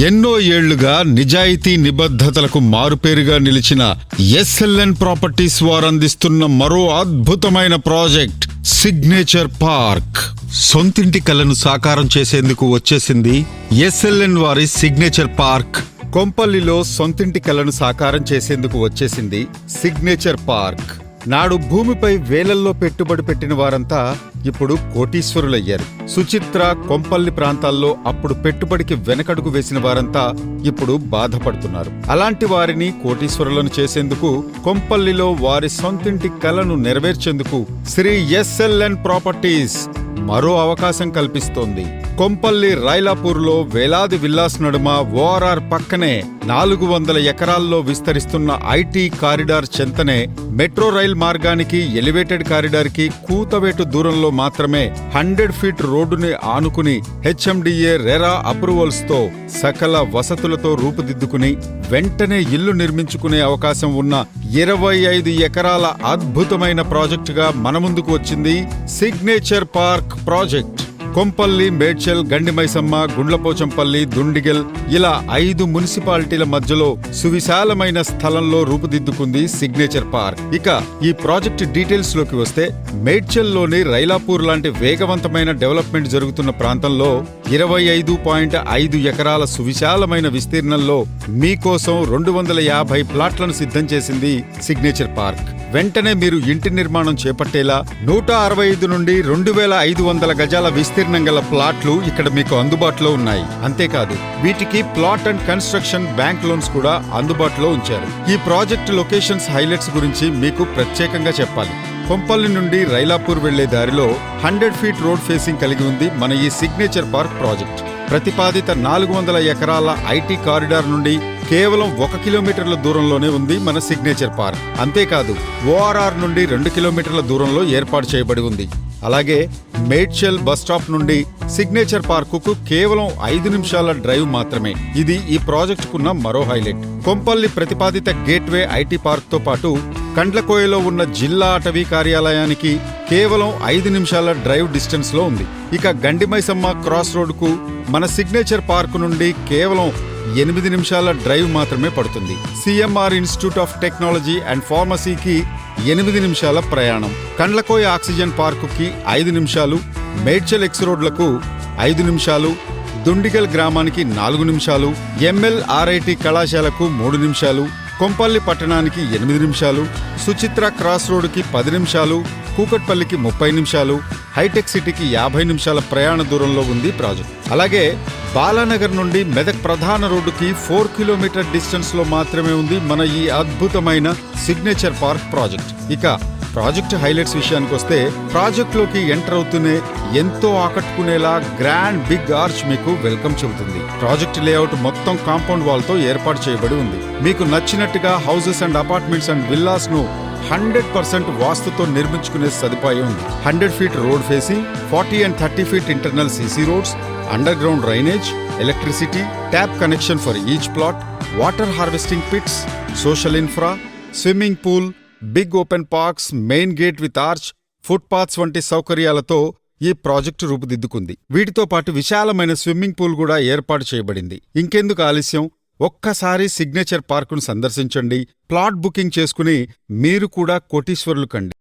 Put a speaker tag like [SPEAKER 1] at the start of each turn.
[SPEAKER 1] ఎన్నో ఏళ్లుగా నిజాయితీ నిబద్ధతలకు మారుపేరుగా నిలిచిన ఎస్ఎల్ఎన్ ప్రాపర్టీస్ వారందిస్తున్న మరో అద్భుతమైన ప్రాజెక్ట్ సిగ్నేచర్ పార్క్. సొంతింటి కలను సాకారం చేసేందుకు వచ్చేసింది ఎస్ఎల్ఎన్ వారి సిగ్నేచర్ పార్క్. కొంపల్లిలో సొంతింటి కలను సాకారం చేసేందుకు వచ్చేసింది సిగ్నేచర్ పార్క్. నాడు భూమిపై వేలల్లో పెట్టుబడి పెట్టిన వారంతా ఇప్పుడు కోటీశ్వరులయ్యారు. సుచిత్ర, కొంపల్లి ప్రాంతాల్లో అప్పుడు పెట్టుబడికి వెనకడుగు వేసిన వారంతా ఇప్పుడు బాధపడుతున్నారు. అలాంటి వారిని కోటీశ్వరులను చేసేందుకు కొంపల్లిలో వారి సొంతింటి కలను నెరవేర్చేందుకు శ్రీ ఎస్ఎల్ఎన్ ప్రాపర్టీస్ మరో అవకాశం కల్పిస్తోంది. కొంపల్లి రైలాపూర్లో వేలాది విల్లాస్ నడుమ ఓఆర్ఆర్ పక్కనే 400 ఎకరాల్లో విస్తరిస్తున్న ఐటీ కారిడార్ చెంతనే మెట్రో రైల్ మార్గానికి, ఎలివేటెడ్ కారిడార్ కి కూతవేటు దూరంలో మాత్రమే 100 ఫీట్ రోడ్డుని ఆనుకుని హెచ్ఎండిఏ రెరా అప్రూవల్స్ తో సకల వసతులతో రూపుదిద్దుకుని వెంటనే ఇల్లు నిర్మించుకునే అవకాశం ఉన్న 25 ఎకరాల అద్భుతమైన ప్రాజెక్టుగా మన ముందుకు వచ్చింది signature park project. Kompally, Medchal, Gandimaisamma, Gundlapochampally, Dundigal ఇలా 5 మున్సిపాలిటీల మధ్యలో సువిశాలమైన స్థలంలో రూపుదిద్దుకుంది సిగ్నేచర్ పార్క్. ఇక ఈ ప్రాజెక్ట్ డీటెయిల్స్ లోకి వస్తే, మేడ్చల్లోని రైలాపూర్ లాంటి వేగవంతమైన డెవలప్మెంట్ జరుగుతున్న ప్రాంతంలో 25.5 ఎకరాల సువిశాలమైన విస్తీర్ణంలో మీకోసం 250 ప్లాట్లను సిద్ధం చేసింది సిగ్నేచర్ పార్క్. వెంటనే మీరు ఇంటి నిర్మాణం చేపట్టేలా 165 నుండి 2500 గజాల విస్తీర్ణం గల ప్లాట్లు ఇక్కడ మీకు అందుబాటులో ఉన్నాయి. అంతేకాదు, వీటికి plot and construction bank loans కూడా అందుబాటులో ఉంచారు. ఈ ప్రాజెక్టు లొకేషన్స్ హైలైట్స్ గురించి మీకు ప్రత్యేకంగా చెప్పాలి. కొంపల్లి నుండి రైలాపూర్ వెళ్లే దారిలో 100 ఫీట్ రోడ్ ఫేసింగ్ కలిగి ఉంది మన ఈ సిగ్నేచర్ పార్క్ ప్రాజెక్ట్. ప్రతిపాదిత 400 ఎకరాల ఐటీ కారిడార్ నుండి కేవలం 1 కిలోమీటర్ల దూరంలోనే ఉంది మన సిగ్నేచర్ పార్క్. అంతేకాదు, ఓఆర్ఆర్ నుండి 2 కిలోమీటర్ల దూరంలో ఏర్పాటు చేయబడి ఉంది. అలాగే మేడ్చల్ బస్ స్టాప్ నుండి సిగ్నేచర్ పార్కుకు కేవలం 5 నిమిషాల డ్రైవ్ మాత్రమే. ఇది ఈ ప్రాజెక్టుకున్న మరో హైలైట్. కొంపల్లి ప్రతిపాదిత గేట్వే ఐటీ పార్క్ తో పాటు కండ్లకోయలో ఉన్న జిల్లా అటవీ కార్యాలయానికి కేవలం 5 నిమిషాల డ్రైవ్ డిస్టెన్స్ లో ఉంది. ఇక గండిమైసమ్మ క్రాస్ రోడ్ కు మన సిగ్నేచర్ పార్క్ నుండి కేవలం 8 నిమిషాల డ్రైవ్ మాత్రమే పడుతుంది. CMR institute of technology and ఫార్మసీకి 8 నిమిషాల ప్రయాణం. కండ్లకోయ ఆక్సిజన్ పార్కుకి 5 నిమిషాలు, మేడ్చల్ ఎక్స్ రోడ్లకు 5 నిమిషాలు, దుండిగల్ గ్రామానికి 4 నిమిషాలు, ఎంఎల్ఆర్ఐటి కళాశాలకు 3 నిమిషాలు, కొంపల్లి పట్టణానికి 8 నిమిషాలు, సుచిత్ర క్రాస్ రోడ్డుకి 10 నిమిషాలు, కూకట్పల్లికి 30 నిమిషాలు, హైటెక్ సిటీకి 50 నిమిషాల ప్రయాణ దూరంలో ఉంది ప్రాజెక్ట్. అలాగే బాలానగర్ నుండి మెదక్ ప్రధాన రోడ్డుకి 4 కిలోమీటర్ డిస్టెన్స్ లో మాత్రమే ఉంది మన ఈ అద్భుతమైన సిగ్నేచర్ పార్క్ ప్రాజెక్ట్. ఇక ప్రాజెక్ట్ హైలైట్స్ విషయానికి వస్తే, ప్రాజెక్ట్ లోకి ఎంటర్ అవుతూనే ఎంతో ఆకట్టుకునేలా గ్రాండ్ బిగ్ ఆర్చ్ మీకు వెల్కమ్ చెబుతుంది. ప్రాజెక్ట్ లేఅవుట్ మొత్తం కాంపౌండ్ వాల్ తో ఏర్పాటు చేయబడి ఉంది. మీకు నచ్చినట్టుగా houses and apartments and villas ను 100% వాస్తుతో నిర్మించుకునే సదుపాయం ఉంది. 100 feet road facing, 40 and 30 feet internal CC roads, underground drainage, electricity, tap connection for each plot, water harvesting pits, social infra, swimming pool, big open parks, main gate with arch, footpaths వంటి సౌకర్యాలతో ఈ project రూపుదిద్దుకుంది. వీటితో పాటు విశాలమైన swimming pool కూడా ఏర్పాటు చేయబడింది. ఇంకెందుకు ఆలస్యం, ఒక్కసారి సిగ్నేచర్ పార్కును సందర్శించండి. ప్లాట్ బుకింగ్ చేసుకుని మీరు కూడా కోటీశ్వరులు కండి.